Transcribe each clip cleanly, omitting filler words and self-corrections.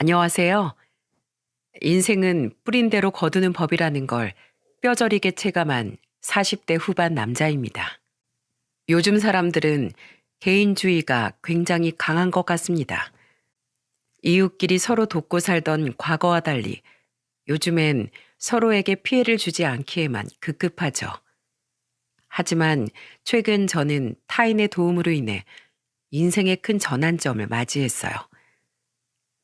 안녕하세요. 인생은 뿌린 대로 거두는 법이라는 걸 뼈저리게 체감한 40대 후반 남자입니다. 요즘 사람들은 개인주의가 굉장히 강한 것 같습니다. 이웃끼리 서로 돕고 살던 과거와 달리 요즘엔 서로에게 피해를 주지 않기에만 급급하죠. 하지만 최근 저는 타인의 도움으로 인해 인생의 큰 전환점을 맞이했어요.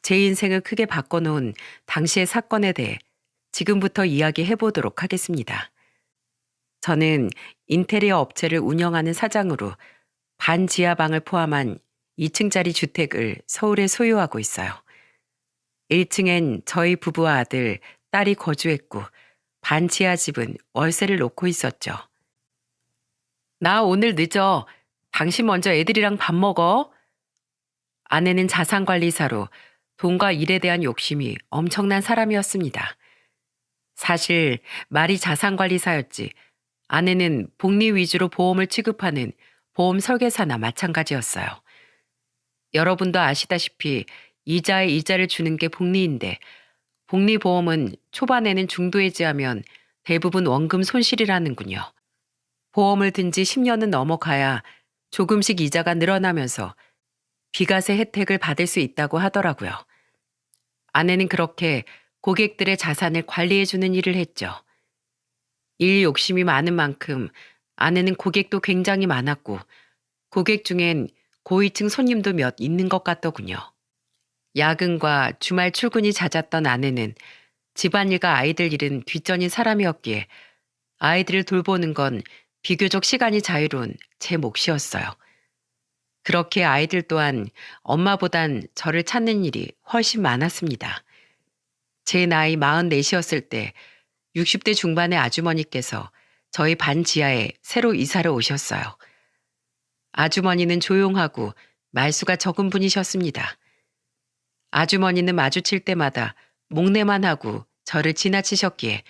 제 인생을 크게 바꿔놓은 당시의 사건에 대해 지금부터 이야기해 보도록 하겠습니다. 저는 인테리어 업체를 운영하는 사장으로 반지하방을 포함한 2층짜리 주택을 서울에 소유하고 있어요. 1층엔 저희 부부와 아들, 딸이 거주했고 반지하 집은 월세를 놓고 있었죠. 나 오늘 늦어. 당신 먼저 애들이랑 밥 먹어. 아내는 자산관리사로 돈과 일에 대한 욕심이 엄청난 사람이었습니다. 사실 말이 자산관리사였지 아내는 복리 위주로 보험을 취급하는 보험 설계사나 마찬가지였어요. 여러분도 아시다시피 이자에 이자를 주는 게 복리인데 복리보험은 초반에는 중도해지하면 대부분 원금 손실이라는군요. 보험을 든 지 10년은 넘어가야 조금씩 이자가 늘어나면서 비과세 혜택을 받을 수 있다고 하더라고요. 아내는 그렇게 고객들의 자산을 관리해주는 일을 했죠. 일 욕심이 많은 만큼 아내는 고객도 굉장히 많았고 고객 중엔 고위층 손님도 몇 있는 것 같더군요. 야근과 주말 출근이 잦았던 아내는 집안일과 아이들 일은 뒷전인 사람이었기에 아이들을 돌보는 건 비교적 시간이 자유로운 제 몫이었어요. 그렇게 아이들 또한 엄마보단 저를 찾는 일이 훨씬 많았습니다. 제 나이 44이었을 때 60대 중반의 아주머니께서 저희 반 지하에 새로 이사를 오셨어요. 아주머니는 조용하고 말수가 적은 분이셨습니다. 아주머니는 마주칠 때마다 목례만 하고 저를 지나치셨기에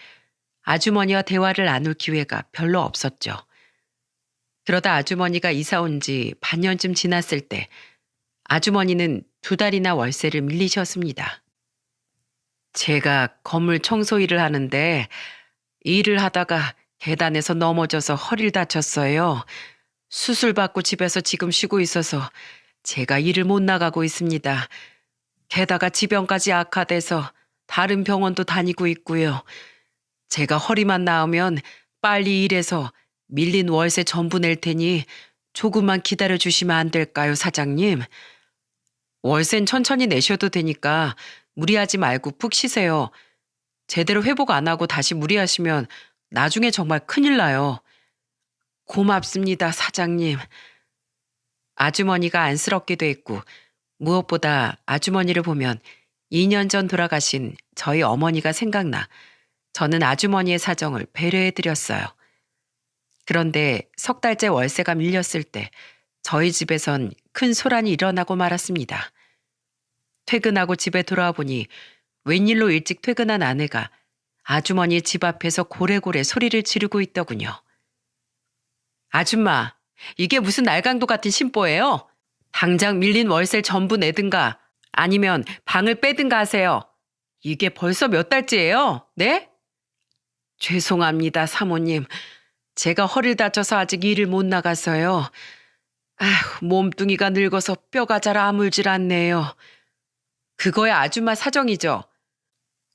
아주머니와 대화를 나눌 기회가 별로 없었죠. 그러다 아주머니가 이사 온 지 반년쯤 지났을 때 아주머니는 2달이나 월세를 밀리셨습니다. 제가 건물 청소 일을 하는데 일을 하다가 계단에서 넘어져서 허리를 다쳤어요. 수술받고 집에서 지금 쉬고 있어서 제가 일을 못 나가고 있습니다. 게다가 지병까지 악화돼서 다른 병원도 다니고 있고요. 제가 허리만 나으면 빨리 일해서 밀린 월세 전부 낼 테니 조금만 기다려 주시면 안 될까요, 사장님? 월세는 천천히 내셔도 되니까 무리하지 말고 푹 쉬세요. 제대로 회복 안 하고 다시 무리하시면 나중에 정말 큰일 나요. 고맙습니다, 사장님. 아주머니가 안쓰럽기도 했고 무엇보다 아주머니를 보면 2년 전 돌아가신 저희 어머니가 생각나 저는 아주머니의 사정을 배려해드렸어요. 그런데 석 달째 월세가 밀렸을 때 저희 집에선 큰 소란이 일어나고 말았습니다. 퇴근하고 집에 돌아와 보니 웬일로 일찍 퇴근한 아내가 아주머니 집 앞에서 고래고래 소리를 지르고 있더군요. 아줌마, 이게 무슨 날강도 같은 심보예요? 당장 밀린 월세를 전부 내든가 아니면 방을 빼든가 하세요. 이게 벌써 몇 달째예요? 네? 죄송합니다, 사모님. 제가 허리를 다쳐서 아직 일을 못 나가서요. 아휴, 몸뚱이가 늙어서 뼈가 잘 아물질 않네요. 그거야 아줌마 사정이죠.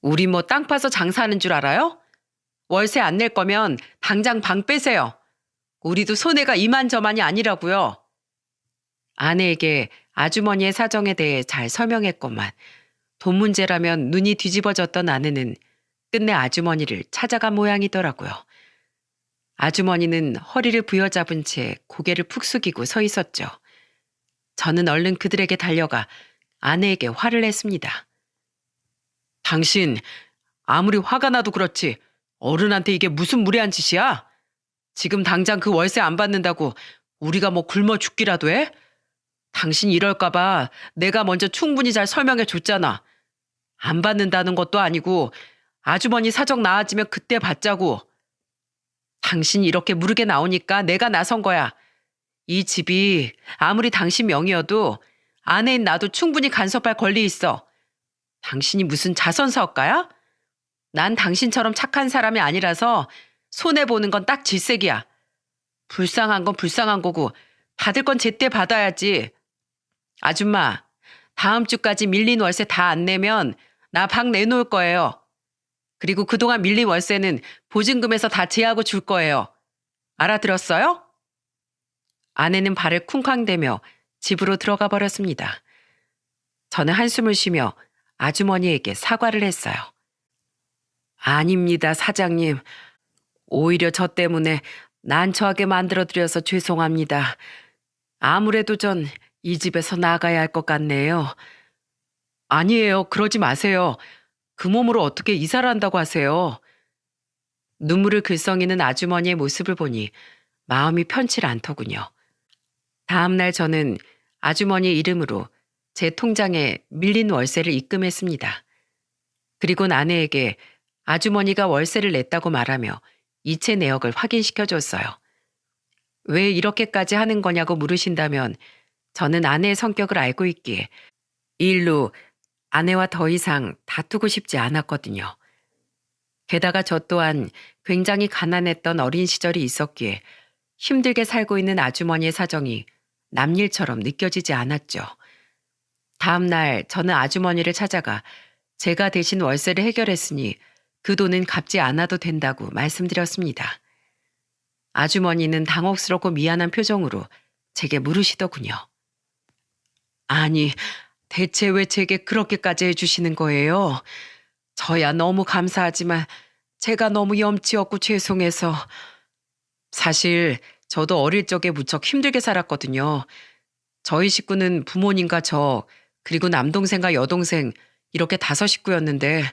우리 뭐 땅 파서 장사하는 줄 알아요? 월세 안 낼 거면 당장 방 빼세요. 우리도 손해가 이만저만이 아니라고요. 아내에게 아주머니의 사정에 대해 잘 설명했건만 돈 문제라면 눈이 뒤집어졌던 아내는 끝내 아주머니를 찾아간 모양이더라고요. 아주머니는 허리를 부여잡은 채 고개를 푹 숙이고 서 있었죠. 저는 얼른 그들에게 달려가 아내에게 화를 냈습니다. 당신 아무리 화가 나도 그렇지 어른한테 이게 무슨 무례한 짓이야? 지금 당장 그 월세 안 받는다고 우리가 뭐 굶어 죽기라도 해? 당신 이럴까 봐 내가 먼저 충분히 잘 설명해 줬잖아. 안 받는다는 것도 아니고 아주머니 사정 나아지면 그때 받자고. 당신 이렇게 무르게 나오니까 내가 나선 거야. 이 집이 아무리 당신 명의여도 아내인 나도 충분히 간섭할 권리 있어. 당신이 무슨 자선사업가야? 난 당신처럼 착한 사람이 아니라서 손해보는 건 딱 질색이야. 불쌍한 건 불쌍한 거고 받을 건 제때 받아야지. 아줌마, 다음 주까지 밀린 월세 다 안 내면 나 방 내놓을 거예요. 그리고 그동안 밀린 월세는 보증금에서 다 제하고 줄 거예요. 알아들었어요? 아내는 발을 쿵쾅대며 집으로 들어가 버렸습니다. 저는 한숨을 쉬며 아주머니에게 사과를 했어요. 아닙니다, 사장님. 오히려 저 때문에 난처하게 만들어드려서 죄송합니다. 아무래도 전 이 집에서 나가야 할 것 같네요. 아니에요. 그러지 마세요. 그 몸으로 어떻게 이사를 한다고 하세요? 눈물을 글썽이는 아주머니의 모습을 보니 마음이 편치 않더군요. 다음 날 저는 아주머니 이름으로 제 통장에 밀린 월세를 입금했습니다. 그리고 아내에게 아주머니가 월세를 냈다고 말하며 이체 내역을 확인시켜줬어요. 왜 이렇게까지 하는 거냐고 물으신다면 저는 아내의 성격을 알고 있기에 이 일로 아내와 더 이상 다투고 싶지 않았거든요. 게다가 저 또한 굉장히 가난했던 어린 시절이 있었기에 힘들게 살고 있는 아주머니의 사정이 남일처럼 느껴지지 않았죠. 다음 날 저는 아주머니를 찾아가 제가 대신 월세를 해결했으니 그 돈은 갚지 않아도 된다고 말씀드렸습니다. 아주머니는 당혹스럽고 미안한 표정으로 제게 물으시더군요. 아니, 대체 왜 제게 그렇게까지 해주시는 거예요? 저야 너무 감사하지만 제가 너무 염치 없고 죄송해서. 사실 저도 어릴 적에 무척 힘들게 살았거든요. 저희 식구는 부모님과 저, 그리고 남동생과 여동생 이렇게 5식구였는데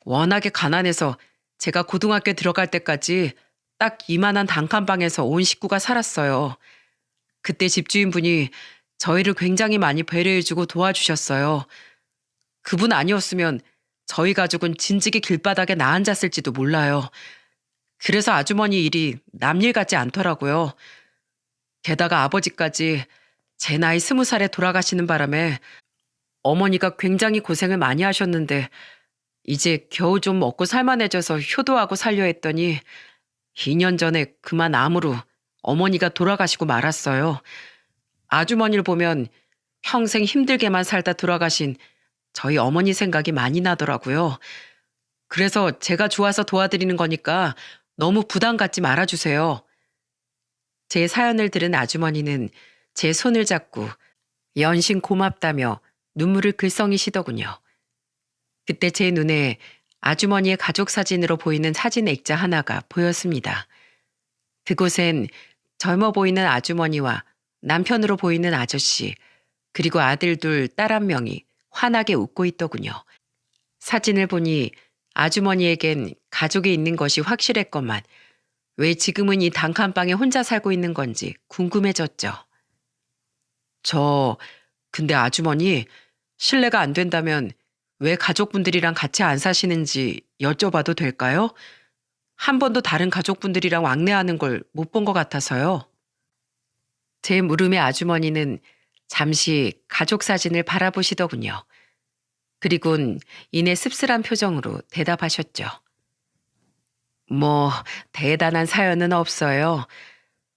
워낙에 가난해서 제가 고등학교 들어갈 때까지 딱 이만한 단칸방에서 온 식구가 살았어요. 그때 집주인분이 저희를 굉장히 많이 배려해주고 도와주셨어요. 그분 아니었으면 저희 가족은 진즉에 길바닥에 나앉았을지도 몰라요. 그래서 아주머니 일이 남일 같지 않더라고요. 게다가 아버지까지 제 나이 20살에 돌아가시는 바람에 어머니가 굉장히 고생을 많이 하셨는데 이제 겨우 좀 먹고 살만해져서 효도하고 살려 했더니 2년 전에 그만 암으로 어머니가 돌아가시고 말았어요. 아주머니를 보면 평생 힘들게만 살다 돌아가신 저희 어머니 생각이 많이 나더라고요. 그래서 제가 좋아서 도와드리는 거니까 너무 부담 갖지 말아주세요. 제 사연을 들은 아주머니는 제 손을 잡고 연신 고맙다며 눈물을 글썽이시더군요. 그때 제 눈에 아주머니의 가족 사진으로 보이는 사진 액자 하나가 보였습니다. 그곳엔 젊어 보이는 아주머니와 남편으로 보이는 아저씨, 그리고 아들 둘, 딸 1명이 환하게 웃고 있더군요. 사진을 보니 아주머니에겐 가족이 있는 것이 확실했건만 왜 지금은 이 단칸방에 혼자 살고 있는 건지 궁금해졌죠. 근데 아주머니, 실례가 안 된다면 왜 가족분들이랑 같이 안 사시는지 여쭤봐도 될까요? 한 번도 다른 가족분들이랑 왕래하는 걸 못 본 것 같아서요. 제 물음에 아주머니는 잠시 가족 사진을 바라보시더군요. 그리곤 이내 씁쓸한 표정으로 대답하셨죠. 뭐 대단한 사연은 없어요.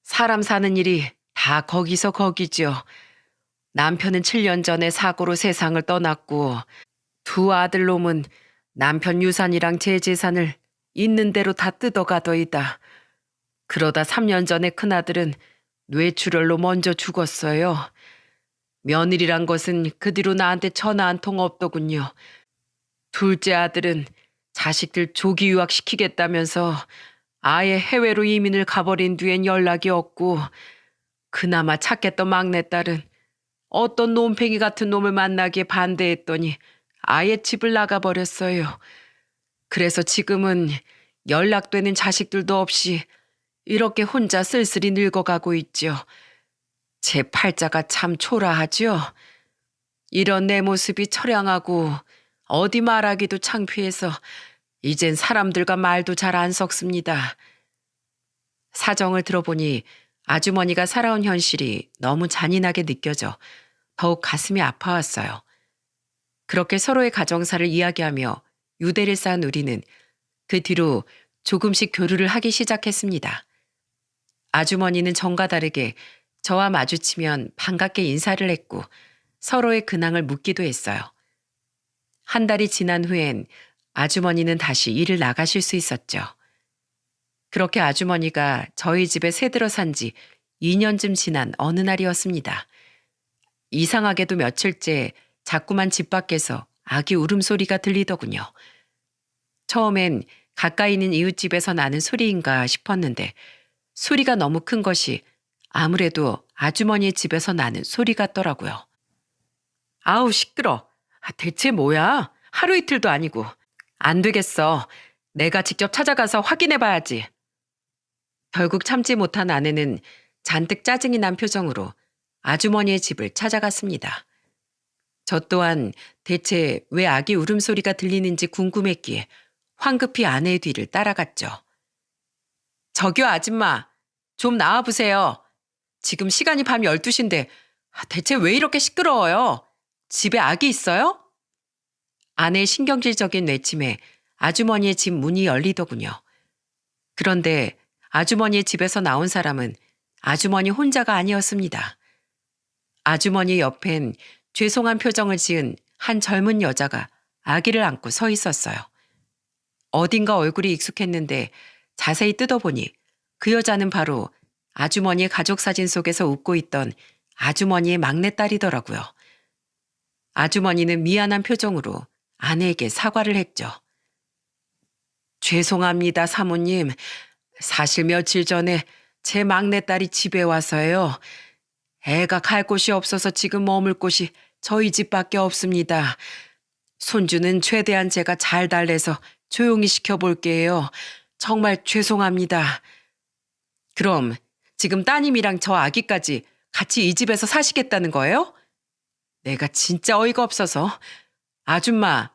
사람 사는 일이 다 거기서 거기죠. 남편은 7년 전에 사고로 세상을 떠났고 두 아들놈은 남편 유산이랑 제 재산을 있는 대로 다 뜯어가더이다. 그러다 3년 전에 큰아들은 뇌출혈로 먼저 죽었어요. 며느리란 것은 그 뒤로 나한테 전화 한 통 없더군요. 둘째 아들은 자식들 조기 유학시키겠다면서 아예 해외로 이민을 가버린 뒤엔 연락이 없고 그나마 착했던 막내딸은 어떤 놈팽이 같은 놈을 만나기에 반대했더니 아예 집을 나가버렸어요. 그래서 지금은 연락되는 자식들도 없이 이렇게 혼자 쓸쓸히 늙어가고 있죠. 제 팔자가 참 초라하죠. 이런 내 모습이 처량하고 어디 말하기도 창피해서 이젠 사람들과 말도 잘 안 섞습니다. 사정을 들어보니 아주머니가 살아온 현실이 너무 잔인하게 느껴져 더욱 가슴이 아파왔어요. 그렇게 서로의 가정사를 이야기하며 유대를 쌓은 우리는 그 뒤로 조금씩 교류를 하기 시작했습니다. 아주머니는 전과 다르게 저와 마주치면 반갑게 인사를 했고 서로의 근황을 묻기도 했어요. 한 달이 지난 후엔 아주머니는 다시 일을 나가실 수 있었죠. 그렇게 아주머니가 저희 집에 새들어 산 지 2년쯤 지난 어느 날이었습니다. 이상하게도 며칠째 자꾸만 집 밖에서 아기 울음소리가 들리더군요. 처음엔 가까이 있는 이웃집에서 나는 소리인가 싶었는데 소리가 너무 큰 것이 아무래도 아주머니의 집에서 나는 소리 같더라고요. 아우 시끄러. 대체 뭐야? 하루 이틀도 아니고. 안 되겠어. 내가 직접 찾아가서 확인해 봐야지. 결국 참지 못한 아내는 잔뜩 짜증이 난 표정으로 아주머니의 집을 찾아갔습니다. 저 또한 대체 왜 아기 울음소리가 들리는지 궁금했기에 황급히 아내의 뒤를 따라갔죠. 저기요 아줌마, 좀 나와보세요. 지금 시간이 밤 12시인데 대체 왜 이렇게 시끄러워요? 집에 아기 있어요? 아내의 신경질적인 외침에 아주머니의 집 문이 열리더군요. 그런데 아주머니의 집에서 나온 사람은 아주머니 혼자가 아니었습니다. 아주머니 옆엔 죄송한 표정을 지은 한 젊은 여자가 아기를 안고 서 있었어요. 어딘가 얼굴이 익숙했는데 자세히 뜯어보니 그 여자는 바로 아주머니의 가족사진 속에서 웃고 있던 아주머니의 막내딸이더라고요. 아주머니는 미안한 표정으로 아내에게 사과를 했죠. 죄송합니다, 사모님. 사실 며칠 전에 제 막내딸이 집에 와서요. 애가 갈 곳이 없어서 지금 머물 곳이 저희 집밖에 없습니다. 손주는 최대한 제가 잘 달래서 조용히 시켜볼게요. 정말 죄송합니다. 그럼 지금 따님이랑 저 아기까지 같이 이 집에서 사시겠다는 거예요? 내가 진짜 어이가 없어서. 아줌마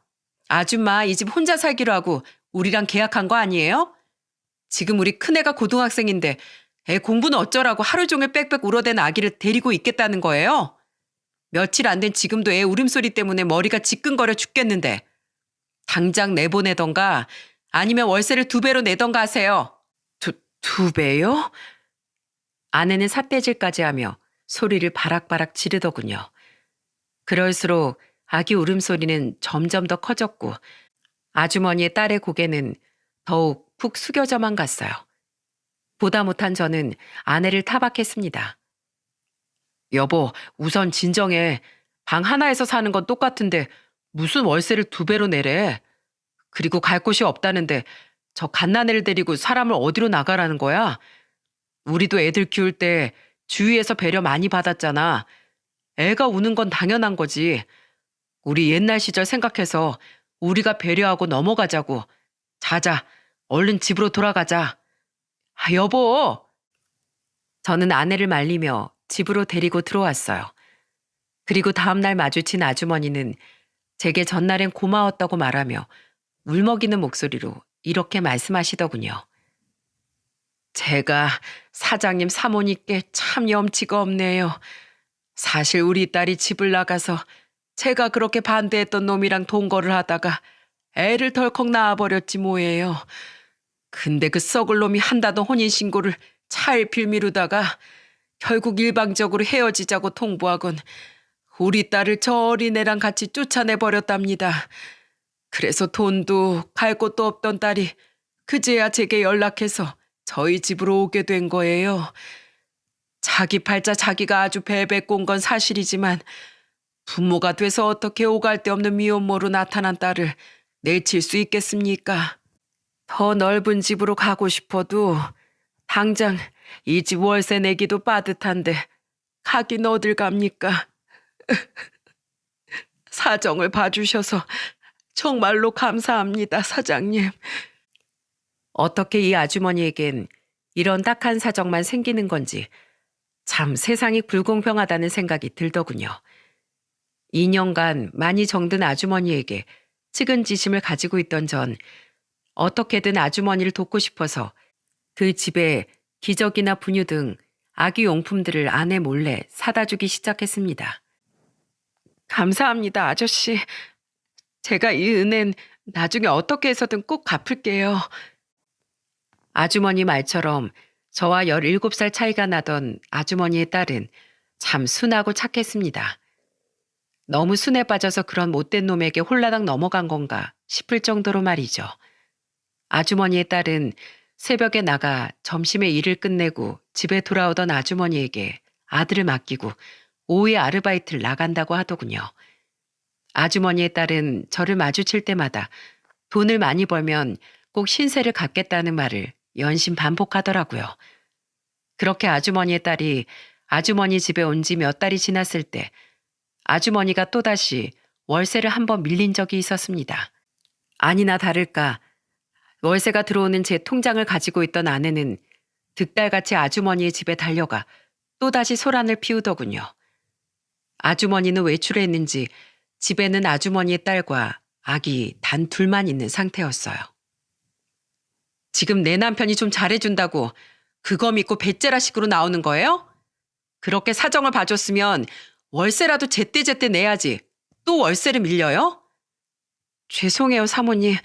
이 집 혼자 살기로 하고 우리랑 계약한 거 아니에요? 지금 우리 큰애가 고등학생인데 애 공부는 어쩌라고 하루 종일 빽빽 울어대는 아기를 데리고 있겠다는 거예요? 며칠 안 된 지금도 애 울음소리 때문에 머리가 지끈거려 죽겠는데 당장 내보내던가 아니면 월세를 2배로 내던가 하세요. 2배요? 아내는 삿대질까지 하며 소리를 바락바락 지르더군요. 그럴수록 아기 울음소리는 점점 더 커졌고 아주머니의 딸의 고개는 더욱 푹 숙여져만 갔어요. 보다 못한 저는 아내를 타박했습니다. 여보, 우선 진정해. 방 하나에서 사는 건 똑같은데 무슨 월세를 2배로 내래. 그리고 갈 곳이 없다는데 저 갓난애를 데리고 사람을 어디로 나가라는 거야? 우리도 애들 키울 때 주위에서 배려 많이 받았잖아. 애가 우는 건 당연한 거지. 우리 옛날 시절 생각해서 우리가 배려하고 넘어가자고. 자자, 얼른 집으로 돌아가자. 여보! 저는 아내를 말리며 집으로 데리고 들어왔어요. 그리고 다음날 마주친 아주머니는 제게 전날엔 고마웠다고 말하며 울먹이는 목소리로 이렇게 말씀하시더군요. 제가 사장님 사모님께 참 염치가 없네요. 사실 우리 딸이 집을 나가서 제가 그렇게 반대했던 놈이랑 동거를 하다가 애를 덜컥 낳아버렸지 뭐예요. 근데 그 썩을 놈이 한다던 혼인신고를 차일필 미루다가 결국 일방적으로 헤어지자고 통보하곤 우리 딸을 저 어린애랑 같이 쫓아내버렸답니다. 그래서 돈도 갈 곳도 없던 딸이 그제야 제게 연락해서 저희 집으로 오게 된 거예요. 자기 팔자 자기가 아주 베베 꼰 건 사실이지만 부모가 돼서 어떻게 오갈 데 없는 미혼모로 나타난 딸을 내칠 수 있겠습니까? 더 넓은 집으로 가고 싶어도 당장 이 집 월세 내기도 빠듯한데 가긴 어딜 갑니까? 사정을 봐주셔서 정말로 감사합니다, 사장님. 어떻게 이 아주머니에겐 이런 딱한 사정만 생기는 건지 참 세상이 불공평하다는 생각이 들더군요. 2년간 많이 정든 아주머니에게 측은지심을 가지고 있던 전 어떻게든 아주머니를 돕고 싶어서 그 집에 기저귀나 분유 등 아기 용품들을 아내 몰래 사다 주기 시작했습니다. 감사합니다, 아저씨. 제가 이 은혜는 나중에 어떻게 해서든 꼭 갚을게요. 아주머니 말처럼 저와 17살 차이가 나던 아주머니의 딸은 참 순하고 착했습니다. 너무 순해 빠져서 그런 못된 놈에게 홀라당 넘어간 건가 싶을 정도로 말이죠. 아주머니의 딸은 새벽에 나가 점심에 일을 끝내고 집에 돌아오던 아주머니에게 아들을 맡기고 오후에 아르바이트를 나간다고 하더군요. 아주머니의 딸은 저를 마주칠 때마다 돈을 많이 벌면 꼭 신세를 갚겠다는 말을 연신 반복하더라고요. 그렇게 아주머니의 딸이 아주머니 집에 온 지 몇 달이 지났을 때 아주머니가 또다시 월세를 한 번 밀린 적이 있었습니다. 아니나 다를까 월세가 들어오는 제 통장을 가지고 있던 아내는 득달같이 아주머니의 집에 달려가 또다시 소란을 피우더군요. 아주머니는 외출했는지 집에는 아주머니의 딸과 아기 단 둘만 있는 상태였어요. 지금 내 남편이 좀 잘해준다고 그거 믿고 배째라식으로 나오는 거예요? 그렇게 사정을 봐줬으면 월세라도 제때제때 내야지. 또 월세를 밀려요? 죄송해요, 사모님.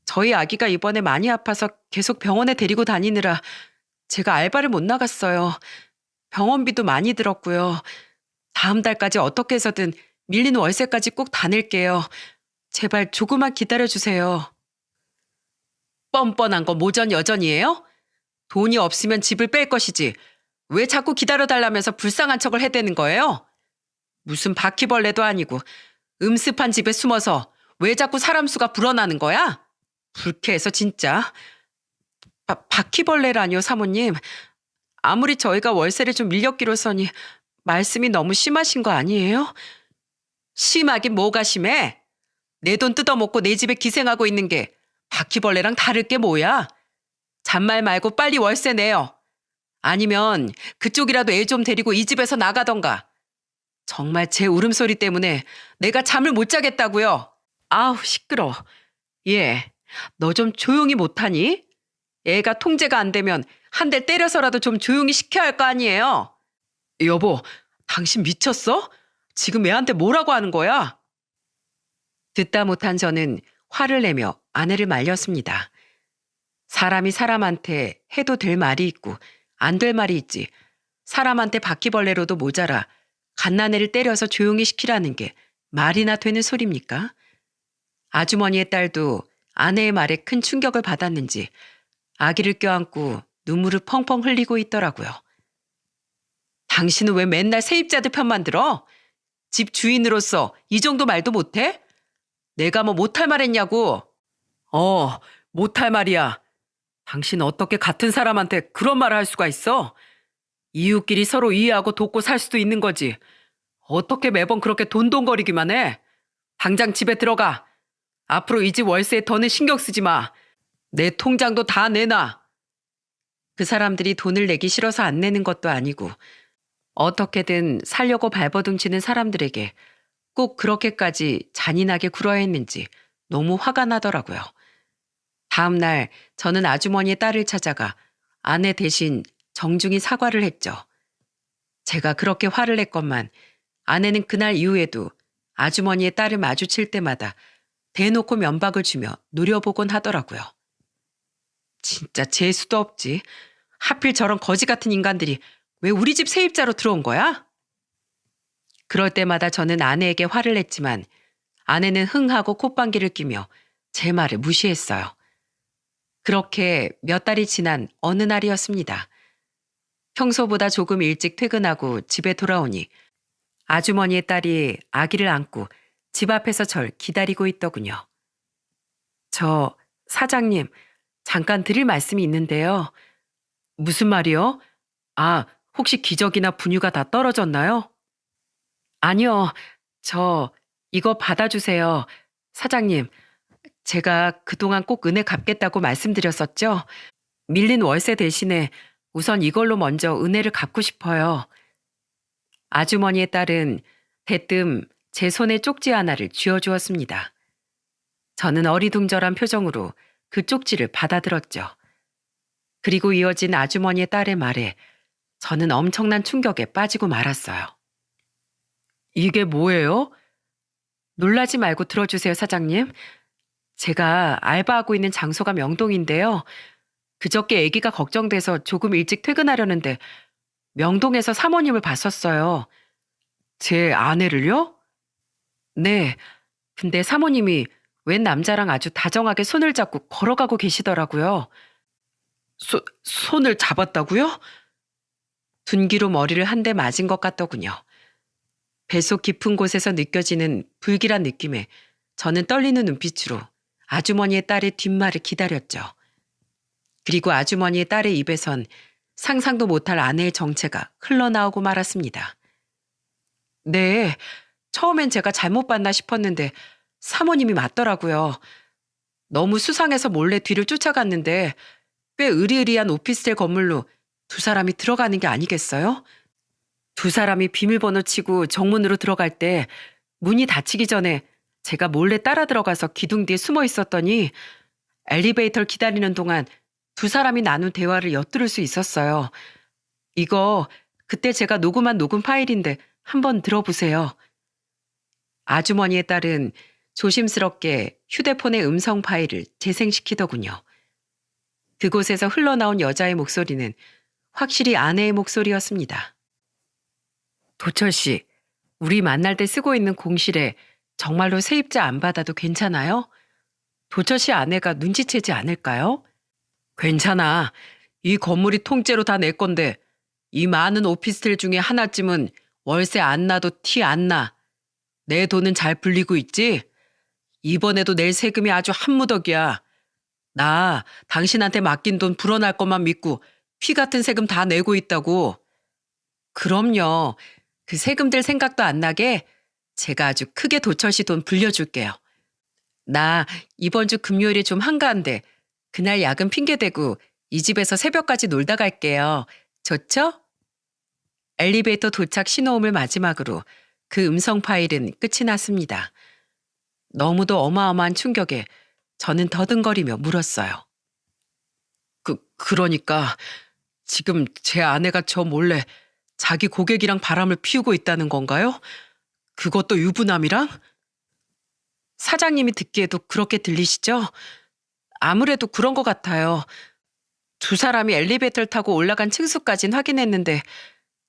저희 아기가 이번에 많이 아파서 계속 병원에 데리고 다니느라 제가 알바를 못 나갔어요. 병원비도 많이 들었고요. 다음 달까지 어떻게 해서든 밀린 월세까지 꼭 다 낼게요. 제발 조금만 기다려주세요. 뻔뻔한 거 모전 여전이에요? 돈이 없으면 집을 뺄 것이지. 왜 자꾸 기다려달라면서 불쌍한 척을 해대는 거예요? 무슨 바퀴벌레도 아니고 음습한 집에 숨어서 왜 자꾸 사람 수가 불어나는 거야? 불쾌해서 진짜. 바퀴벌레라니요, 사모님. 아무리 저희가 월세를 좀 밀렸기로서니 말씀이 너무 심하신 거 아니에요? 심하긴 뭐가 심해? 내 돈 뜯어먹고 내 집에 기생하고 있는 게 바퀴벌레랑 다를 게 뭐야? 잔말 말고 빨리 월세 내요. 아니면 그쪽이라도 애 좀 데리고 이 집에서 나가던가. 정말 제 울음소리 때문에 내가 잠을 못 자겠다고요. 아우 시끄러. 예, 너 좀 조용히 못하니? 애가 통제가 안 되면 한 대 때려서라도 좀 조용히 시켜야 할 거 아니에요. 여보, 당신 미쳤어? 지금 애한테 뭐라고 하는 거야? 듣다 못한 저는 화를 내며 아내를 말렸습니다. 사람이 사람한테 해도 될 말이 있고 안 될 말이 있지. 사람한테 바퀴벌레로도 모자라 갓난애를 때려서 조용히 시키라는 게 말이나 되는 소리입니까? 아주머니의 딸도 아내의 말에 큰 충격을 받았는지 아기를 껴안고 눈물을 펑펑 흘리고 있더라고요. 당신은 왜 맨날 세입자들 편만 들어? 집 주인으로서 이 정도 말도 못해? 내가 뭐 못할 말 했냐고. 못할 말이야. 당신 어떻게 같은 사람한테 그런 말을 할 수가 있어? 이웃끼리 서로 이해하고 돕고 살 수도 있는 거지. 어떻게 매번 그렇게 돈돈거리기만 해? 당장 집에 들어가. 앞으로 이 집 월세에 더는 신경 쓰지 마. 내 통장도 다 내놔. 그 사람들이 돈을 내기 싫어서 안 내는 것도 아니고 어떻게든 살려고 발버둥치는 사람들에게 꼭 그렇게까지 잔인하게 굴어야 했는지 너무 화가 나더라고요. 다음 날 저는 아주머니의 딸을 찾아가 아내 대신 정중히 사과를 했죠. 제가 그렇게 화를 냈건만 아내는 그날 이후에도 아주머니의 딸을 마주칠 때마다 대놓고 면박을 주며 노려보곤 하더라고요. 진짜 재수도 없지. 하필 저런 거지 같은 인간들이 왜 우리 집 세입자로 들어온 거야? 그럴 때마다 저는 아내에게 화를 냈지만 아내는 흥하고 콧방귀를 끼며 제 말을 무시했어요. 그렇게 몇 달이 지난 어느 날이었습니다. 평소보다 조금 일찍 퇴근하고 집에 돌아오니 아주머니의 딸이 아기를 안고 집 앞에서 절 기다리고 있더군요. 저 사장님, 잠깐 드릴 말씀이 있는데요. 무슨 말이요? 혹시 기저귀나 분유가 다 떨어졌나요? 아니요, 저 이거 받아주세요. 사장님, 제가 그동안 꼭 은혜 갚겠다고 말씀드렸었죠? 밀린 월세 대신에 우선 이걸로 먼저 은혜를 갚고 싶어요. 아주머니의 딸은 대뜸 제 손에 쪽지 하나를 쥐어주었습니다. 저는 어리둥절한 표정으로 그 쪽지를 받아들었죠. 그리고 이어진 아주머니의 딸의 말에 저는 엄청난 충격에 빠지고 말았어요. 이게 뭐예요? 놀라지 말고 들어주세요, 사장님. 제가 알바하고 있는 장소가 명동인데요. 그저께 아기가 걱정돼서 조금 일찍 퇴근하려는데 명동에서 사모님을 봤었어요. 제 아내를요? 네. 근데 사모님이 웬 남자랑 아주 다정하게 손을 잡고 걸어가고 계시더라고요. 손을 잡았다고요? 둔기로 머리를 한 대 맞은 것 같더군요. 뱃속 깊은 곳에서 느껴지는 불길한 느낌에 저는 떨리는 눈빛으로 아주머니의 딸의 뒷말을 기다렸죠. 그리고 아주머니의 딸의 입에선 상상도 못할 아내의 정체가 흘러나오고 말았습니다. 네, 처음엔 제가 잘못 봤나 싶었는데 사모님이 맞더라고요. 너무 수상해서 몰래 뒤를 쫓아갔는데 꽤 으리으리한 오피스텔 건물로 두 사람이 들어가는 게 아니겠어요? 두 사람이 비밀번호 치고 정문으로 들어갈 때 문이 닫히기 전에 제가 몰래 따라 들어가서 기둥 뒤에 숨어 있었더니 엘리베이터를 기다리는 동안 두 사람이 나눈 대화를 엿들을 수 있었어요. 이거 그때 제가 녹음한 녹음 파일인데 한번 들어보세요. 아주머니의 딸은 조심스럽게 휴대폰의 음성 파일을 재생시키더군요. 그곳에서 흘러나온 여자의 목소리는 확실히 아내의 목소리였습니다. 도철 씨, 우리 만날 때 쓰고 있는 공실에 정말로 세입자 안 받아도 괜찮아요? 도철 씨 아내가 눈치채지 않을까요? 괜찮아. 이 건물이 통째로 다 내 건데 이 많은 오피스텔 중에 하나쯤은 월세 안 나도 티 안 나. 내 돈은 잘 불리고 있지? 이번에도 낼 세금이 아주 한무더기야. 나 당신한테 맡긴 돈 불어날 것만 믿고 피 같은 세금 다 내고 있다고. 그럼요. 그 세금들 생각도 안 나게 제가 아주 크게 도철 씨 돈 불려줄게요. 나 이번 주 금요일에 좀 한가한데 그날 야근 핑계대고 이 집에서 새벽까지 놀다 갈게요. 좋죠? 엘리베이터 도착 신호음을 마지막으로 그 음성 파일은 끝이 났습니다. 너무도 어마어마한 충격에 저는 더듬거리며 물었어요. 그러니까 지금 제 아내가 저 몰래 자기 고객이랑 바람을 피우고 있다는 건가요? 그것도 유부남이랑? 사장님이 듣기에도 그렇게 들리시죠? 아무래도 그런 것 같아요. 두 사람이 엘리베이터를 타고 올라간 층수까진 확인했는데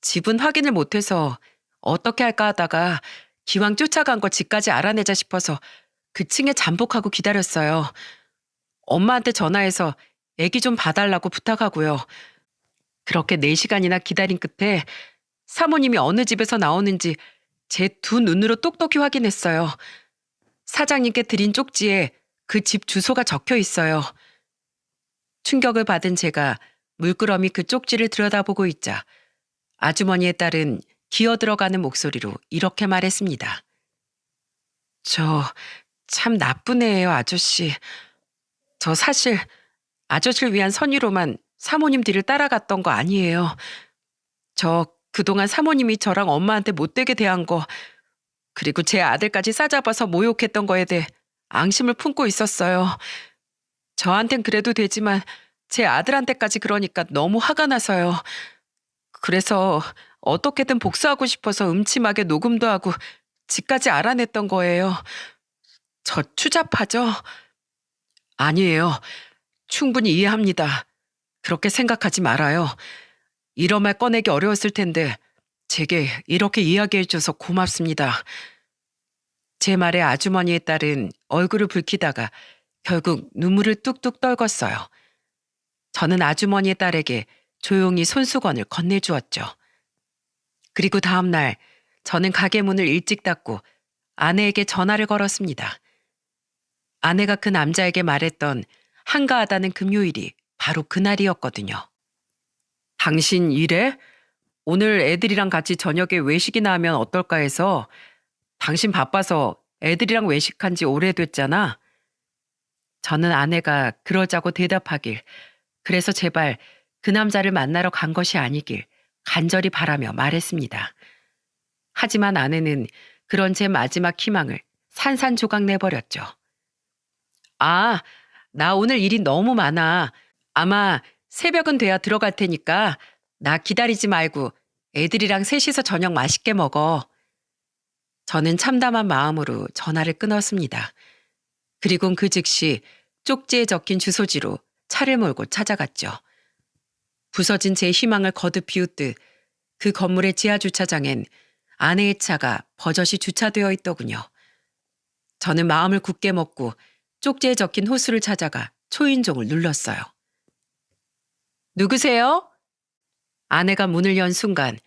집은 확인을 못해서 어떻게 할까 하다가 기왕 쫓아간 거 집까지 알아내자 싶어서 그 층에 잠복하고 기다렸어요. 엄마한테 전화해서 애기 좀 봐달라고 부탁하고요. 그렇게 4시간이나 기다린 끝에 사모님이 어느 집에서 나오는지 제 두 눈으로 똑똑히 확인했어요. 사장님께 드린 쪽지에 그 집 주소가 적혀 있어요. 충격을 받은 제가 물끄러미 그 쪽지를 들여다보고 있자 아주머니의 딸은 기어 들어가는 목소리로 이렇게 말했습니다. 저 참 나쁜 애예요, 아저씨. 저 사실 아저씨를 위한 선의로만 사모님 뒤를 따라갔던 거 아니에요. 저 그동안 사모님이 저랑 엄마한테 못되게 대한 거, 그리고 제 아들까지 싸잡아서 모욕했던 거에 대해 앙심을 품고 있었어요. 저한텐 그래도 되지만 제 아들한테까지 그러니까 너무 화가 나서요. 그래서 어떻게든 복수하고 싶어서 음침하게 녹음도 하고 집까지 알아냈던 거예요. 저 추잡하죠? 아니에요. 충분히 이해합니다. 그렇게 생각하지 말아요. 이런 말 꺼내기 어려웠을 텐데 제게 이렇게 이야기해줘서 고맙습니다. 제 말에 아주머니의 딸은 얼굴을 붉히다가 결국 눈물을 뚝뚝 떨궜어요. 저는 아주머니의 딸에게 조용히 손수건을 건네주었죠. 그리고 다음 날 저는 가게 문을 일찍 닫고 아내에게 전화를 걸었습니다. 아내가 그 남자에게 말했던 한가하다는 금요일이 바로 그날이었거든요. 당신 일해? 오늘 애들이랑 같이 저녁에 외식이나 하면 어떨까 해서. 당신 바빠서 애들이랑 외식한 지 오래됐잖아. 저는 아내가 그러자고 대답하길, 그래서 제발 그 남자를 만나러 간 것이 아니길 간절히 바라며 말했습니다. 하지만 아내는 그런 제 마지막 희망을 산산조각 내버렸죠. 아, 나 오늘 일이 너무 많아. 아마 새벽은 돼야 들어갈 테니까 나 기다리지 말고 애들이랑 셋이서 저녁 맛있게 먹어. 저는 참담한 마음으로 전화를 끊었습니다. 그리곤 그 즉시 쪽지에 적힌 주소지로 차를 몰고 찾아갔죠. 부서진 제 희망을 거듭 비웃듯 그 건물의 지하 주차장엔 아내의 차가 버젓이 주차되어 있더군요. 저는 마음을 굳게 먹고 쪽지에 적힌 호수를 찾아가 초인종을 눌렀어요. 누구세요? 아내가 문을 연 순간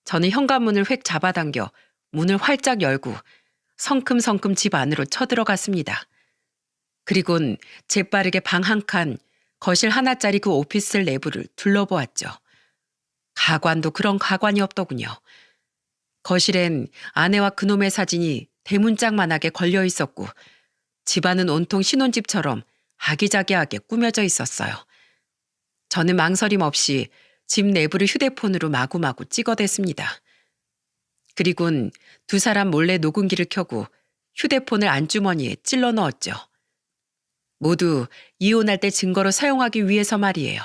저는 현관문을 획 잡아당겨 문을 활짝 열고 성큼성큼 집 안으로 쳐들어갔습니다. 그리곤 재빠르게 방 한 칸, 거실 하나짜리 그 오피스텔 내부를 둘러보았죠. 가관도 그런 가관이 없더군요. 거실엔 아내와 그놈의 사진이 대문짝만하게 걸려 있었고 집안은 온통 신혼집처럼 아기자기하게 꾸며져 있었어요. 저는 망설임 없이 집 내부를 휴대폰으로 마구마구 찍어댔습니다. 그리곤 두 사람 몰래 녹음기를 켜고 휴대폰을 안주머니에 찔러 넣었죠. 모두 이혼할 때 증거로 사용하기 위해서 말이에요.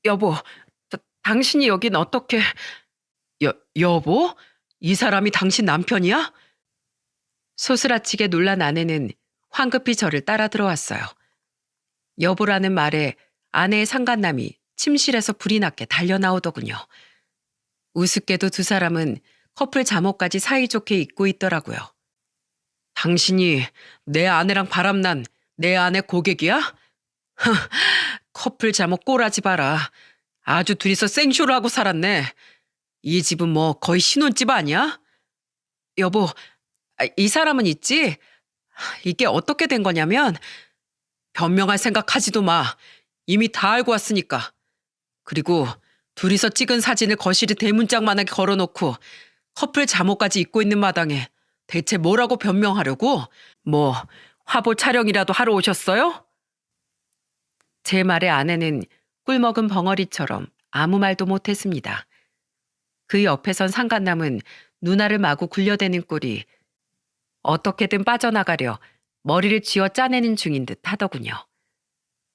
여보, 당신이 여긴 어떻게... 여보? 이 사람이 당신 남편이야? 소스라치게 놀란 아내는 황급히 저를 따라 들어왔어요. 여보라는 말에 아내의 상간남이 침실에서 불이 나게 달려나오더군요. 우습게도 두 사람은 커플 잠옷까지 사이좋게 입고 있더라고요. 당신이 내 아내랑 바람난 내 아내 고객이야? 커플 잠옷 꼬라지 봐라. 아주 둘이서 생쇼를 하고 살았네. 이 집은 뭐 거의 신혼집 아니야? 여보, 이 사람은 있지? 이게 어떻게 된 거냐면 변명할 생각하지도 마. 이미 다 알고 왔으니까. 그리고 둘이서 찍은 사진을 거실에 대문짝만하게 걸어놓고 커플 잠옷까지 입고 있는 마당에 대체 뭐라고 변명하려고? 뭐 화보 촬영이라도 하러 오셨어요? 제 말에 아내는 꿀먹은 벙어리처럼 아무 말도 못했습니다. 그 옆에 선 상간남은 누나를 마구 굴려대는 꼴이 어떻게든 빠져나가려 머리를 쥐어 짜내는 중인 듯 하더군요.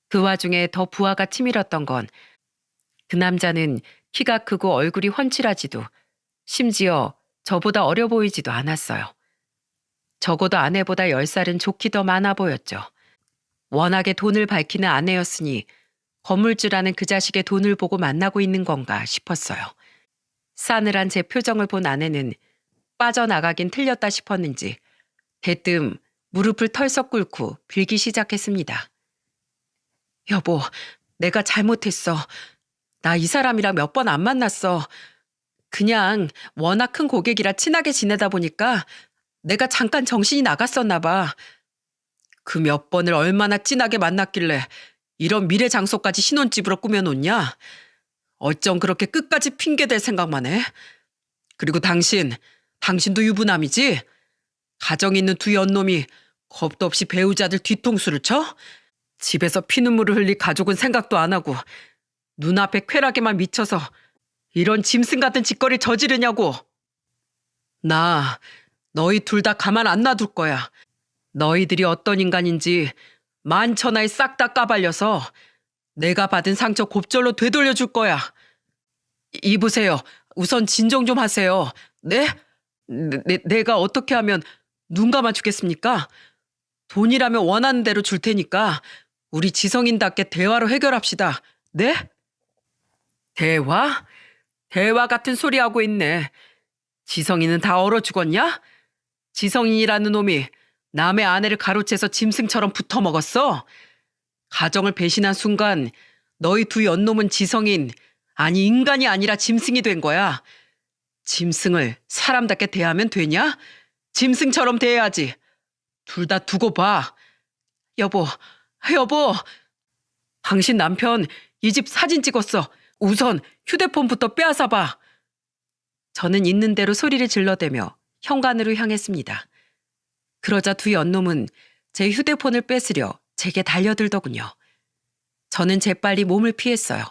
그 와중에 더 부하가 치밀었던 건 그 남자는 키가 크고 얼굴이 훤칠하지도 심지어 저보다 어려 보이지도 않았어요. 적어도 아내보다 10살은 좋게 더 많아 보였죠. 워낙에 돈을 밝히는 아내였으니 건물주라는 그 자식의 돈을 보고 만나고 있는 건가 싶었어요. 싸늘한 제 표정을 본 아내는 빠져나가긴 틀렸다 싶었는지 대뜸 무릎을 털썩 꿇고 빌기 시작했습니다. 여보, 내가 잘못했어. 나 이 사람이랑 몇 번 안 만났어. 그냥 워낙 큰 고객이라 친하게 지내다 보니까 내가 잠깐 정신이 나갔었나 봐. 그 몇 번을 얼마나 진하게 만났길래 이런 미래 장소까지 신혼집으로 꾸며놓냐? 어쩜 그렇게 끝까지 핑계댈 생각만 해? 그리고 당신도 유부남이지? 가정 있는 두 연놈이 겁도 없이 배우자들 뒤통수를 쳐? 집에서 피눈물을 흘릴 가족은 생각도 안 하고 눈앞에 쾌락에만 미쳐서 이런 짐승 같은 짓거리를 저지르냐고. 나 너희 둘 다 가만 안 놔둘 거야. 너희들이 어떤 인간인지 만천하에 싹 다 까발려서 내가 받은 상처 곱절로 되돌려줄 거야. 이보세요. 우선 진정 좀 하세요. 네? 내가 어떻게 하면 눈 감아주겠습니까? 돈이라면 원하는 대로 줄 테니까 우리 지성인답게 대화로 해결합시다. 네? 대화? 대화 같은 소리 하고 있네. 지성이는 다 얼어 죽었냐? 지성인이라는 놈이 남의 아내를 가로채서 짐승처럼 붙어먹었어? 가정을 배신한 순간 너희 두 연놈은 지성인, 아니 인간이 아니라 짐승이 된 거야. 짐승을 사람답게 대하면 되냐? 짐승처럼 대해야지. 둘 다 두고 봐. 여보, 당신 남편 이 집 사진 찍었어. 우선 휴대폰부터 빼앗아 봐. 저는 있는 대로 소리를 질러대며 현관으로 향했습니다. 그러자 두 연놈은 제 휴대폰을 뺏으려 제게 달려들더군요. 저는 재빨리 몸을 피했어요.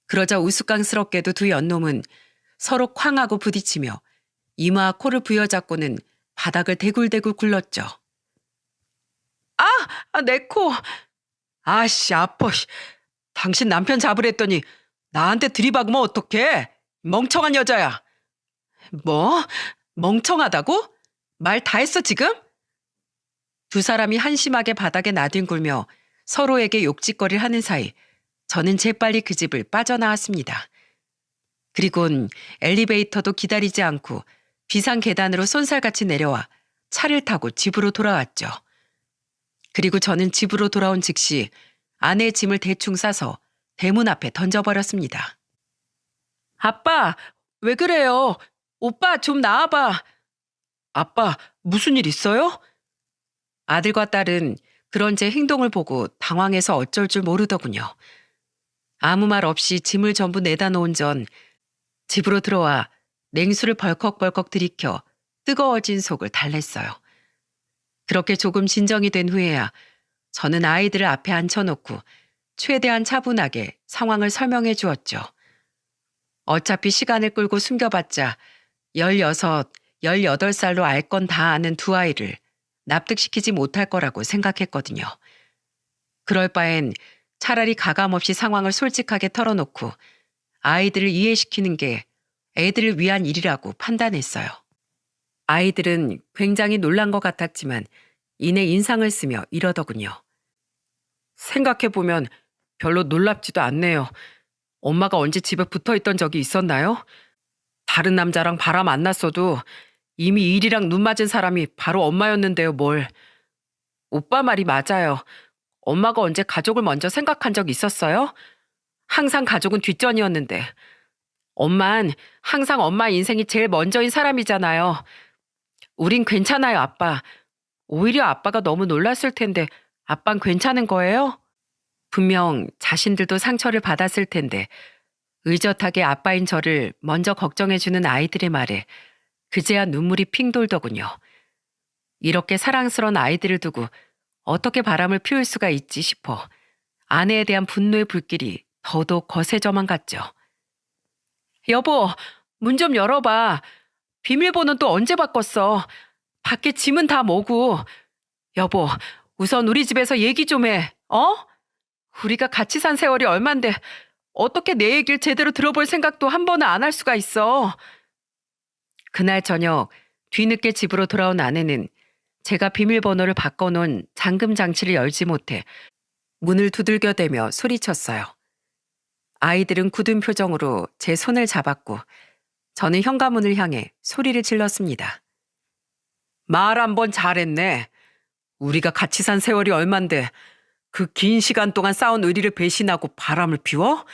그러자 우스꽝스럽게도 두 연놈은 서로 쾅하고 부딪히며 이마와 코를 부여잡고는 바닥을 대굴대굴 굴렀죠. 내 코. 아씨, 아파. 당신 남편 잡으랬더니 나한테 들이박으면 어떡해? 멍청한 여자야. 뭐? 멍청하다고? 말 다 했어 지금? 두 사람이 한심하게 바닥에 나뒹굴며 서로에게 욕짓거리를 하는 사이 저는 재빨리 그 집을 빠져나왔습니다. 그리곤 엘리베이터도 기다리지 않고 비상 계단으로 쏜살같이 내려와 차를 타고 집으로 돌아왔죠. 그리고 저는 집으로 돌아온 즉시 아내의 짐을 대충 싸서 대문 앞에 던져버렸습니다. 아빠, 왜 그래요? 오빠 좀 나와봐. 아빠, 무슨 일 있어요? 아들과 딸은 그런 제 행동을 보고 당황해서 어쩔 줄 모르더군요. 아무 말 없이 짐을 전부 내다 놓은 전 집으로 들어와 냉수를 벌컥벌컥 들이켜 뜨거워진 속을 달랬어요. 그렇게 조금 진정이 된 후에야 저는 아이들을 앞에 앉혀놓고 최대한 차분하게 상황을 설명해 주었죠. 어차피 시간을 끌고 숨겨봤자 16, 18살로 알 건 다 아는 두 아이를 납득시키지 못할 거라고 생각했거든요. 그럴 바엔 차라리 가감없이 상황을 솔직하게 털어놓고 아이들을 이해시키는 게 애들을 위한 일이라고 판단했어요. 아이들은 굉장히 놀란 것 같았지만 이내 인상을 쓰며 이러더군요. 생각해보면 별로 놀랍지도 않네요. 엄마가 언제 집에 붙어있던 적이 있었나요? 다른 남자랑 바람 안 났어도 이미 일이랑 눈 맞은 사람이 바로 엄마였는데요, 뭘. 오빠 말이 맞아요. 엄마가 언제 가족을 먼저 생각한 적 있었어요? 항상 가족은 뒷전이었는데. 엄만 항상 엄마 인생이 제일 먼저인 사람이잖아요. 우린 괜찮아요, 아빠. 오히려 아빠가 너무 놀랐을 텐데 아빤 괜찮은 거예요? 분명 자신들도 상처를 받았을 텐데 의젓하게 아빠인 저를 먼저 걱정해주는 아이들의 말에 그제야 눈물이 핑 돌더군요. 이렇게 사랑스러운 아이들을 두고 어떻게 바람을 피울 수가 있지 싶어 아내에 대한 분노의 불길이 더더욱 거세져만 갔죠. 여보, 문 좀 열어봐. 비밀번호는 또 언제 바꿨어? 밖에 짐은 다 뭐고. 여보, 우선 우리 집에서 얘기 좀 해. 어? 우리가 같이 산 세월이 얼만데 어떻게 내 얘기를 제대로 들어볼 생각도 한 번은 안 할 수가 있어. 그날 저녁 뒤늦게 집으로 돌아온 아내는 제가 비밀번호를 바꿔놓은 잠금 장치를 열지 못해 문을 두들겨대며 소리쳤어요. 아이들은 굳은 표정으로 제 손을 잡았고 저는 현관문을 향해 소리를 질렀습니다. 말 한 번 잘했네. 우리가 같이 산 세월이 얼만데 그 긴 시간 동안 쌓은 의리를 배신하고 바람을 피워?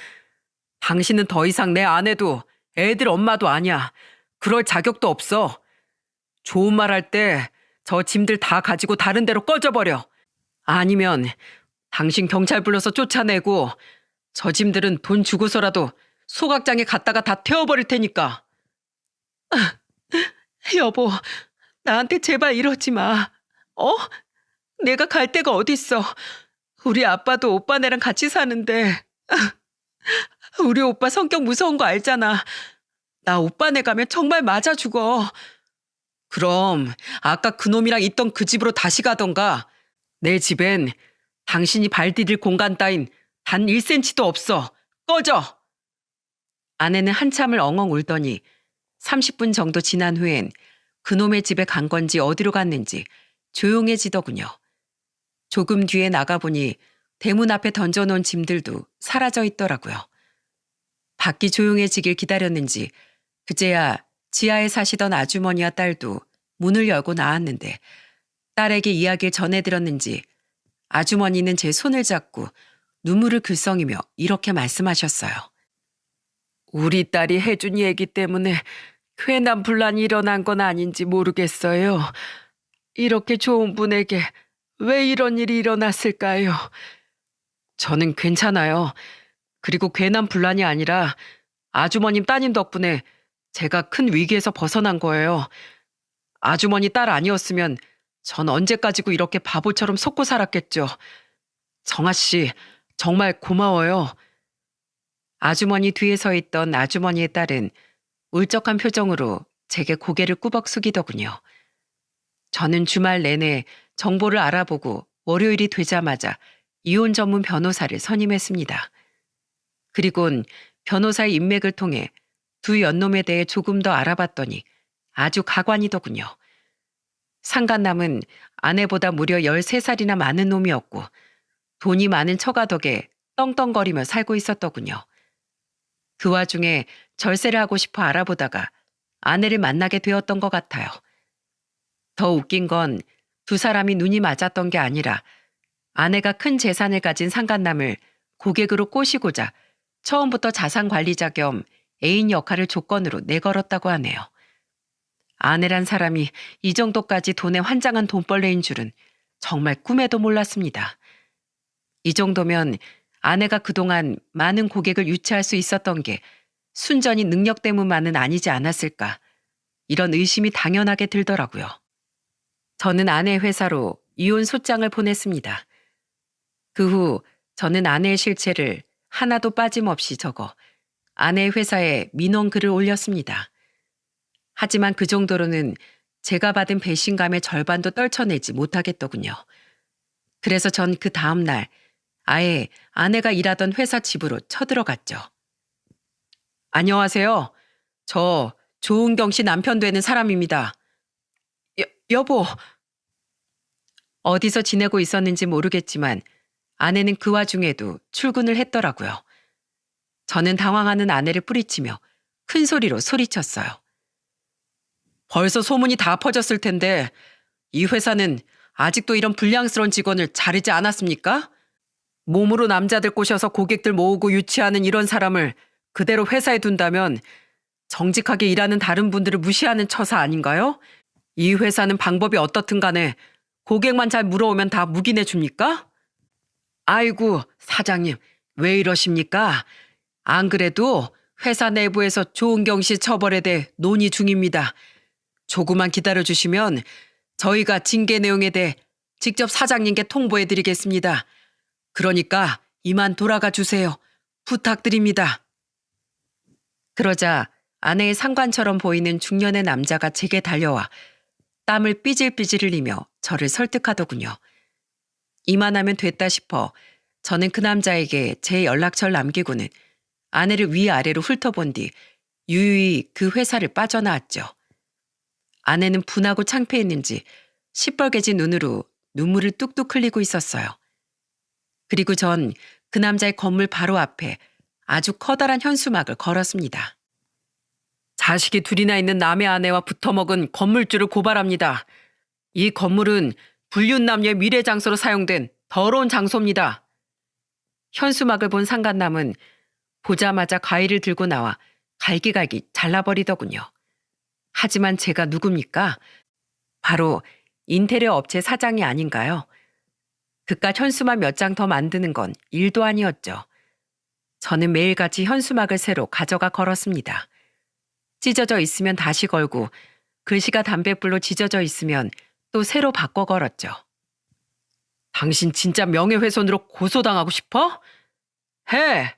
당신은 더 이상 내 아내도 애들 엄마도 아니야. 그럴 자격도 없어. 좋은 말 할 때 저 짐들 다 가지고 다른 데로 꺼져버려. 아니면 당신 경찰 불러서 쫓아내고 저 짐들은 돈 주고서라도 소각장에 갖다가 다 태워버릴 테니까. 여보, 나한테 제발 이러지 마. 어? 내가 갈 데가 어딨어. 우리 아빠도 오빠네랑 같이 사는데. 우리 오빠 성격 무서운 거 알잖아. 나 오빠네 가면 정말 맞아 죽어. 그럼 아까 그놈이랑 있던 그 집으로 다시 가던가. 내 집엔 당신이 발 디딜 공간 따윈 단 1cm도 없어. 꺼져. 아내는 한참을 엉엉 울더니 30분 정도 지난 후엔 그놈의 집에 간 건지 어디로 갔는지 조용해지더군요. 조금 뒤에 나가보니 대문 앞에 던져놓은 짐들도 사라져 있더라고요. 밖이 조용해지길 기다렸는지 그제야 지하에 사시던 아주머니와 딸도 문을 열고 나왔는데 딸에게 이야기를 전해들었는지 아주머니는 제 손을 잡고 눈물을 글썽이며 이렇게 말씀하셨어요. 우리 딸이 해준 얘기 때문에 괜한 분란이 일어난 건 아닌지 모르겠어요. 이렇게 좋은 분에게 왜 이런 일이 일어났을까요? 저는 괜찮아요. 그리고 괜한 분란이 아니라 아주머님 따님 덕분에 제가 큰 위기에서 벗어난 거예요. 아주머니 딸 아니었으면 전 언제까지고 이렇게 바보처럼 속고 살았겠죠. 정아 씨, 정말 고마워요. 아주머니 뒤에 서 있던 아주머니의 딸은 울적한 표정으로 제게 고개를 꾸벅 숙이더군요. 저는 주말 내내 정보를 알아보고 월요일이 되자마자 이혼 전문 변호사를 선임했습니다. 그리곤 변호사의 인맥을 통해 두 연놈에 대해 조금 더 알아봤더니 아주 가관이더군요. 상간남은 아내보다 무려 13살이나 많은 놈이었고 돈이 많은 처가 덕에 떵떵거리며 살고 있었더군요. 그 와중에 절세를 하고 싶어 알아보다가 아내를 만나게 되었던 것 같아요. 더 웃긴 건 두 사람이 눈이 맞았던 게 아니라 아내가 큰 재산을 가진 상간남을 고객으로 꼬시고자 처음부터 자산관리자 겸 애인 역할을 조건으로 내걸었다고 하네요. 아내란 사람이 이 정도까지 돈에 환장한 돈벌레인 줄은 정말 꿈에도 몰랐습니다. 이 정도면 아내가 그동안 많은 고객을 유치할 수 있었던 게 순전히 능력 때문만은 아니지 않았을까. 이런 의심이 당연하게 들더라고요. 저는 아내 회사로 이혼 소장을 보냈습니다. 그 후 저는 아내의 실체를 하나도 빠짐없이 적어 아내의 회사에 민원 글을 올렸습니다. 하지만 그 정도로는 제가 받은 배신감의 절반도 떨쳐내지 못하겠더군요. 그래서 전 그 다음 날 아예 아내가 일하던 회사 집으로 쳐들어갔죠. 안녕하세요. 저 조은경 씨 남편 되는 사람입니다. 여보. 어디서 지내고 있었는지 모르겠지만 아내는 그 와중에도 출근을 했더라고요. 저는 당황하는 아내를 뿌리치며 큰 소리로 소리쳤어요. 벌써 소문이 다 퍼졌을 텐데 이 회사는 아직도 이런 불량스러운 직원을 자르지 않았습니까? 몸으로 남자들 꼬셔서 고객들 모으고 유치하는 이런 사람을 그대로 회사에 둔다면 정직하게 일하는 다른 분들을 무시하는 처사 아닌가요? 이 회사는 방법이 어떻든 간에 고객만 잘 물어오면 다 묵인해 줍니까? 아이고, 사장님, 왜 이러십니까? 안 그래도 회사 내부에서 조은경 씨 처벌에 대해 논의 중입니다. 조금만 기다려주시면 저희가 징계 내용에 대해 직접 사장님께 통보해 드리겠습니다. 그러니까 이만 돌아가 주세요. 부탁드립니다. 그러자 아내의 상관처럼 보이는 중년의 남자가 제게 달려와 땀을 삐질삐질 흘리며 저를 설득하더군요. 이만하면 됐다 싶어 저는 그 남자에게 제 연락처를 남기고는 아내를 위아래로 훑어본 뒤 유유히 그 회사를 빠져나왔죠. 아내는 분하고 창피했는지 시뻘개진 눈으로 눈물을 뚝뚝 흘리고 있었어요. 그리고 전 그 남자의 건물 바로 앞에 아주 커다란 현수막을 걸었습니다. 자식이 둘이나 있는 남의 아내와 붙어먹은 건물주를 고발합니다. 이 건물은 불륜남녀의 미래 장소로 사용된 더러운 장소입니다. 현수막을 본 상간남은 보자마자 가위를 들고 나와 갈기갈기 잘라버리더군요. 하지만 제가 누굽니까? 바로 인테리어 업체 사장이 아닌가요? 그깟 현수막 몇 장 더 만드는 건 일도 아니었죠. 저는 매일같이 현수막을 새로 가져가 걸었습니다. 찢어져 있으면 다시 걸고 글씨가 담뱃불로 지져져 있으면 또 새로 바꿔 걸었죠. 당신 진짜 명예훼손으로 고소당하고 싶어? 해!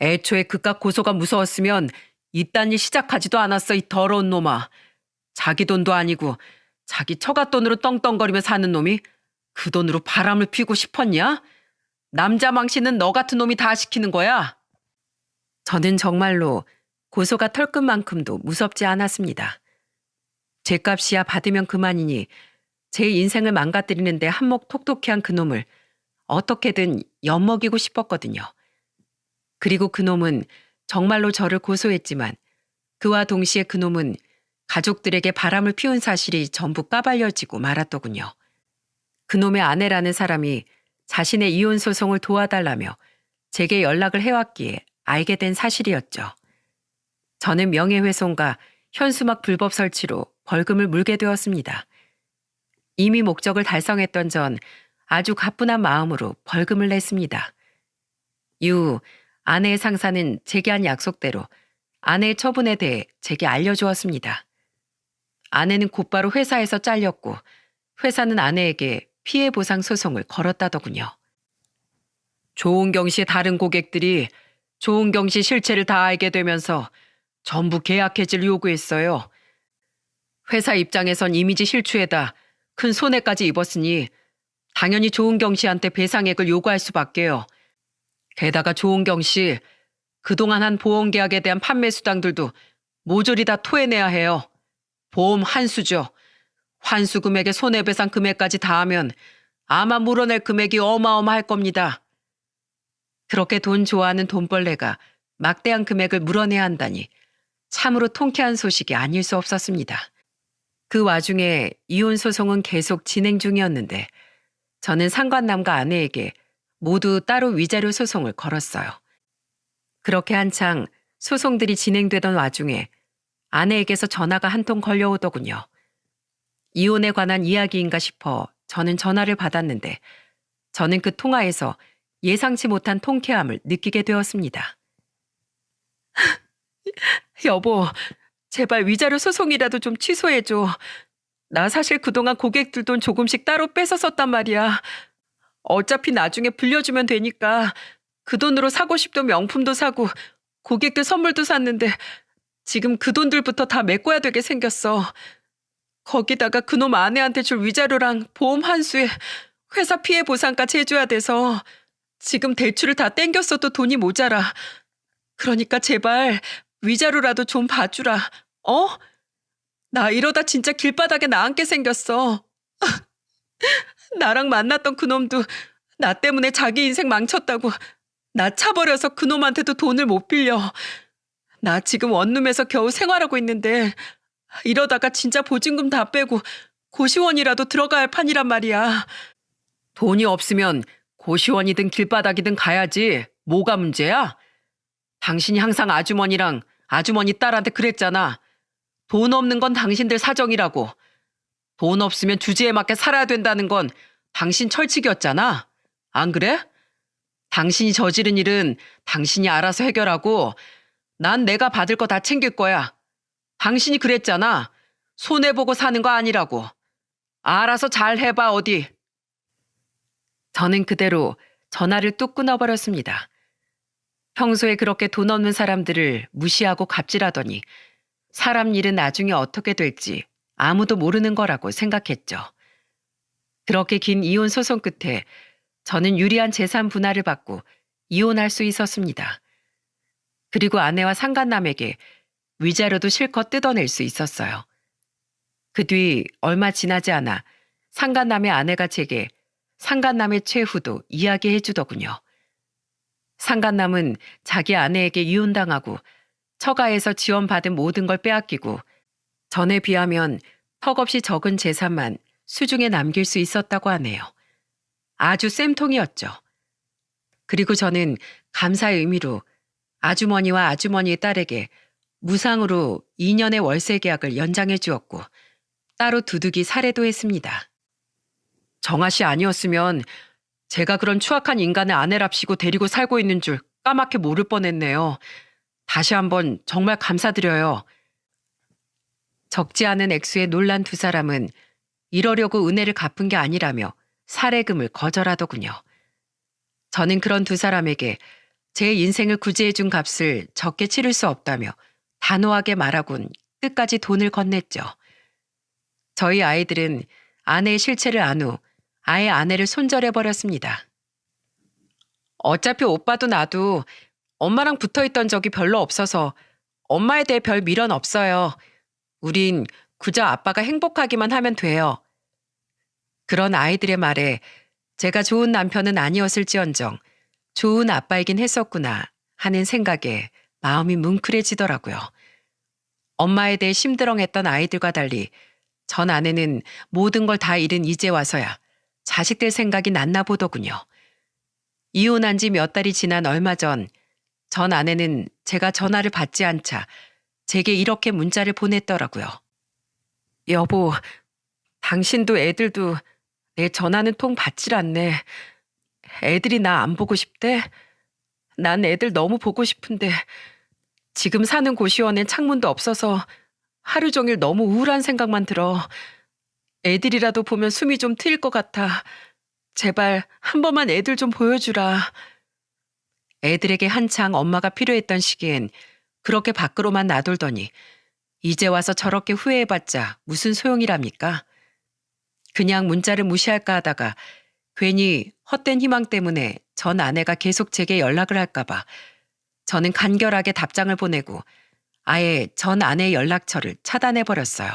애초에 그깟 고소가 무서웠으면 이딴 일 시작하지도 않았어, 이 더러운 놈아. 자기 돈도 아니고 자기 처가 돈으로 떵떵거리며 사는 놈이 그 돈으로 바람을 피우고 싶었냐? 남자 망신은 너 같은 놈이 다 시키는 거야. 저는 정말로 고소가 털끝만큼도 무섭지 않았습니다. 죗값이야 받으면 그만이니 제 인생을 망가뜨리는데 한몫 톡톡히한 그놈을 어떻게든 엿먹이고 싶었거든요. 그리고 그놈은 정말로 저를 고소했지만 그와 동시에 그놈은 가족들에게 바람을 피운 사실이 전부 까발려지고 말았더군요. 그놈의 아내라는 사람이 자신의 이혼 소송을 도와달라며 제게 연락을 해왔기에 알게 된 사실이었죠. 저는 명예훼손과 현수막 불법 설치로 벌금을 물게 되었습니다. 이미 목적을 달성했던 전 아주 가뿐한 마음으로 벌금을 냈습니다. 이후 아내의 상사는 제게 한 약속대로 아내의 처분에 대해 제게 알려주었습니다. 아내는 곧바로 회사에서 잘렸고 회사는 아내에게 피해보상 소송을 걸었다더군요. 조은경 씨의 다른 고객들이 조은경 씨 실체를 다 알게 되면서 전부 계약 해지를 요구했어요. 회사 입장에선 이미지 실추에다 큰 손해까지 입었으니 당연히 조은경 씨한테 배상액을 요구할 수밖에요. 게다가 조은경 씨 그동안 한 보험 계약에 대한 판매 수당들도 모조리 다 토해내야 해요. 보험 환수죠. 환수 금액에 손해배상 금액까지 다 하면 아마 물어낼 금액이 어마어마할 겁니다. 그렇게 돈 좋아하는 돈벌레가 막대한 금액을 물어내야 한다니 참으로 통쾌한 소식이 아닐 수 없었습니다. 그 와중에 이혼 소송은 계속 진행 중이었는데 저는 상관남과 아내에게 모두 따로 위자료 소송을 걸었어요. 그렇게 한창 소송들이 진행되던 와중에 아내에게서 전화가 한 통 걸려오더군요. 이혼에 관한 이야기인가 싶어 저는 전화를 받았는데 저는 그 통화에서 예상치 못한 통쾌함을 느끼게 되었습니다. 여보, 제발 위자료 소송이라도 좀 취소해줘. 나 사실 그동안 고객들 돈 조금씩 따로 뺏어 썼단 말이야. 어차피 나중에 불려주면 되니까 그 돈으로 사고 싶던 명품도 사고 고객들 선물도 샀는데 지금 그 돈들부터 다 메꿔야 되게 생겼어. 거기다가 그놈 아내한테 줄 위자료랑 보험 환수에 회사 피해 보상까지 해줘야 돼서 지금 대출을 다 땡겼어도 돈이 모자라. 그러니까 제발 위자료라도 좀 봐주라. 어? 나 이러다 진짜 길바닥에 나앉게 생겼어. 나랑 만났던 그놈도 나 때문에 자기 인생 망쳤다고 나 차버려서 그놈한테도 돈을 못 빌려. 나 지금 원룸에서 겨우 생활하고 있는데 이러다가 진짜 보증금 다 빼고 고시원이라도 들어가야 할 판이란 말이야. 돈이 없으면 고시원이든 길바닥이든 가야지. 뭐가 문제야? 당신이 항상 아주머니랑 아주머니 딸한테 그랬잖아. 돈 없는 건 당신들 사정이라고. 돈 없으면 주제에 맞게 살아야 된다는 건 당신 철칙이었잖아. 안 그래? 당신이 저지른 일은 당신이 알아서 해결하고 난 내가 받을 거 다 챙길 거야. 당신이 그랬잖아. 손해보고 사는 거 아니라고. 알아서 잘 해봐 어디. 저는 그대로 전화를 뚝 끊어버렸습니다. 평소에 그렇게 돈 없는 사람들을 무시하고 갑질하더니 사람 일은 나중에 어떻게 될지 아무도 모르는 거라고 생각했죠. 그렇게 긴 이혼 소송 끝에 저는 유리한 재산 분할을 받고 이혼할 수 있었습니다. 그리고 아내와 상간남에게 위자료도 실컷 뜯어낼 수 있었어요. 그 뒤 얼마 지나지 않아 상간남의 아내가 제게 상간남의 최후도 이야기해 주더군요. 상간남은 자기 아내에게 이혼당하고 처가에서 지원받은 모든 걸 빼앗기고 전에 비하면 턱없이 적은 재산만 수중에 남길 수 있었다고 하네요. 아주 쌤통이었죠. 그리고 저는 감사의 의미로 아주머니와 아주머니의 딸에게 무상으로 2년의 월세 계약을 연장해 주었고 따로 두둑이 살해도 했습니다. 정아 씨 아니었으면 제가 그런 추악한 인간의 아내랍시고 데리고 살고 있는 줄 까맣게 모를 뻔했네요. 다시 한번 정말 감사드려요. 적지 않은 액수에 놀란 두 사람은 이러려고 은혜를 갚은 게 아니라며 살해금을 거절하더군요. 저는 그런 두 사람에게 제 인생을 구제해 준 값을 적게 치를 수 없다며 단호하게 말하곤 끝까지 돈을 건넸죠. 저희 아이들은 아내의 실체를 안 후 아예 아내를 손절해버렸습니다. 어차피 오빠도 나도 엄마랑 붙어있던 적이 별로 없어서 엄마에 대해 별 미련 없어요. 우린 그저 아빠가 행복하기만 하면 돼요. 그런 아이들의 말에 제가 좋은 남편은 아니었을지언정 좋은 아빠이긴 했었구나 하는 생각에 마음이 뭉클해지더라고요. 엄마에 대해 심드렁했던 아이들과 달리 전 아내는 모든 걸 다 잃은 이제 와서야 자식들 생각이 났나 보더군요. 이혼한 지 몇 달이 지난 얼마 전 아내는 제가 전화를 받지 않자 제게 이렇게 문자를 보냈더라고요. 여보, 당신도 애들도 내 전화는 통 받질 않네. 애들이 나 안 보고 싶대? 난 애들 너무 보고 싶은데 지금 사는 고시원엔 창문도 없어서 하루 종일 너무 우울한 생각만 들어. 애들이라도 보면 숨이 좀 트일 것 같아. 제발 한 번만 애들 좀 보여주라. 애들에게 한창 엄마가 필요했던 시기엔 그렇게 밖으로만 놔돌더니 이제 와서 저렇게 후회해봤자 무슨 소용이랍니까? 그냥 문자를 무시할까 하다가 괜히 헛된 희망 때문에 전 아내가 계속 제게 연락을 할까봐 저는 간결하게 답장을 보내고 아예 전 아내의 연락처를 차단해버렸어요.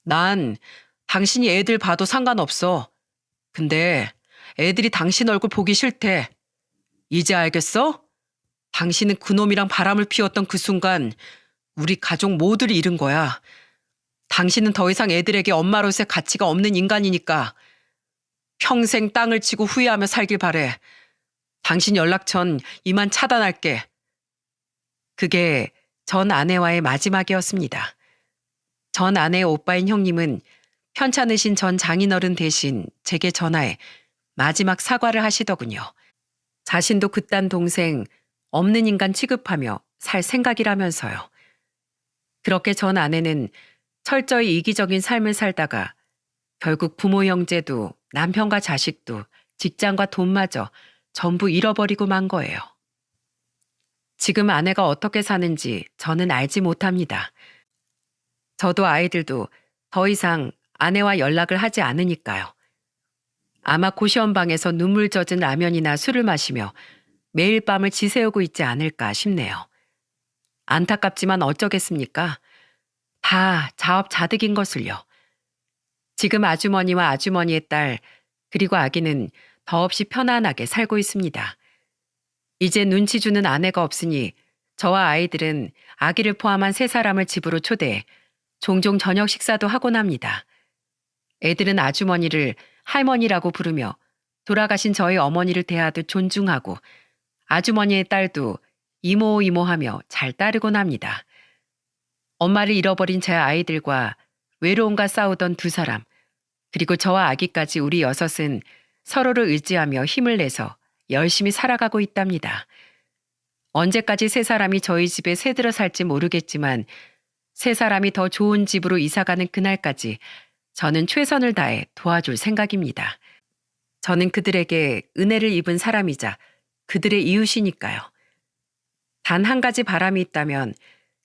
난 당신이 애들 봐도 상관없어. 근데 애들이 당신 얼굴 보기 싫대. 이제 알겠어? 당신은 그놈이랑 바람을 피웠던 그 순간 우리 가족 모두를 잃은 거야. 당신은 더 이상 애들에게 엄마로서의 가치가 없는 인간이니까 평생 땅을 치고 후회하며 살길 바래. 당신 연락처는 이만 차단할게. 그게 전 아내와의 마지막이었습니다. 전 아내의 오빠인 형님은 편찮으신 전 장인어른 대신 제게 전화해 마지막 사과를 하시더군요. 자신도 그딴 동생 없는 인간 취급하며 살 생각이라면서요. 그렇게 전 아내는 철저히 이기적인 삶을 살다가 결국 부모 형제도 남편과 자식도 직장과 돈마저 전부 잃어버리고 만 거예요. 지금 아내가 어떻게 사는지 저는 알지 못합니다. 저도 아이들도 더 이상 아내와 연락을 하지 않으니까요. 아마 고시원방에서 눈물 젖은 라면이나 술을 마시며 매일 밤을 지새우고 있지 않을까 싶네요. 안타깝지만 어쩌겠습니까? 다 자업자득인 것을요. 지금 아주머니와 아주머니의 딸 그리고 아기는 더없이 편안하게 살고 있습니다. 이제 눈치 주는 아내가 없으니 저와 아이들은 아기를 포함한 3사람을 집으로 초대해 종종 저녁 식사도 하곤 합니다. 애들은 아주머니를 할머니라고 부르며 돌아가신 저희 어머니를 대하듯 존중하고 아주머니의 딸도 이모 이모하며 잘 따르곤 합니다. 엄마를 잃어버린 제 아이들과 외로움과 싸우던 2사람 그리고 저와 아기까지 우리 6은 서로를 의지하며 힘을 내서 열심히 살아가고 있답니다. 언제까지 3사람이 저희 집에 새들어 살지 모르겠지만 3사람이 더 좋은 집으로 이사가는 그날까지 저는 최선을 다해 도와줄 생각입니다. 저는 그들에게 은혜를 입은 사람이자 그들의 이웃이니까요. 단 한 가지 바람이 있다면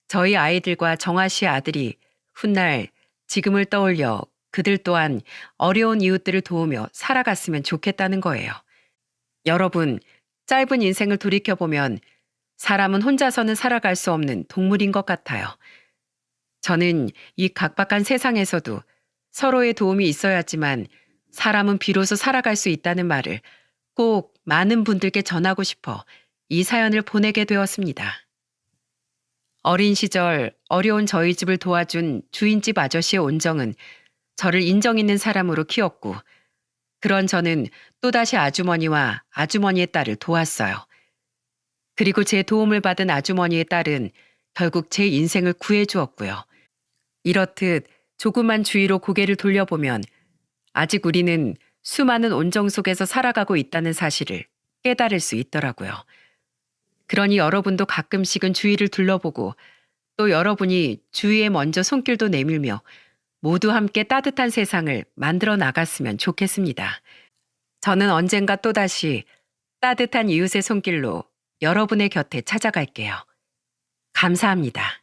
저희 아이들과 정아 씨의 아들이 훗날 지금을 떠올려 그들 또한 어려운 이웃들을 도우며 살아갔으면 좋겠다는 거예요. 여러분, 짧은 인생을 돌이켜보면 사람은 혼자서는 살아갈 수 없는 동물인 것 같아요. 저는 이 각박한 세상에서도 서로의 도움이 있어야지만 사람은 비로소 살아갈 수 있다는 말을 꼭 많은 분들께 전하고 싶어 이 사연을 보내게 되었습니다. 어린 시절 어려운 저희 집을 도와준 주인집 아저씨의 온정은 저를 인정 있는 사람으로 키웠고 그런 저는 또다시 아주머니와 아주머니의 딸을 도왔어요. 그리고 제 도움을 받은 아주머니의 딸은 결국 제 인생을 구해주었고요. 이렇듯 조그만 주위로 고개를 돌려보면 아직 우리는 수많은 온정 속에서 살아가고 있다는 사실을 깨달을 수 있더라고요. 그러니 여러분도 가끔씩은 주위를 둘러보고 또 여러분이 주위에 먼저 손길도 내밀며 모두 함께 따뜻한 세상을 만들어 나갔으면 좋겠습니다. 저는 언젠가 또다시 따뜻한 이웃의 손길로 여러분의 곁에 찾아갈게요. 감사합니다.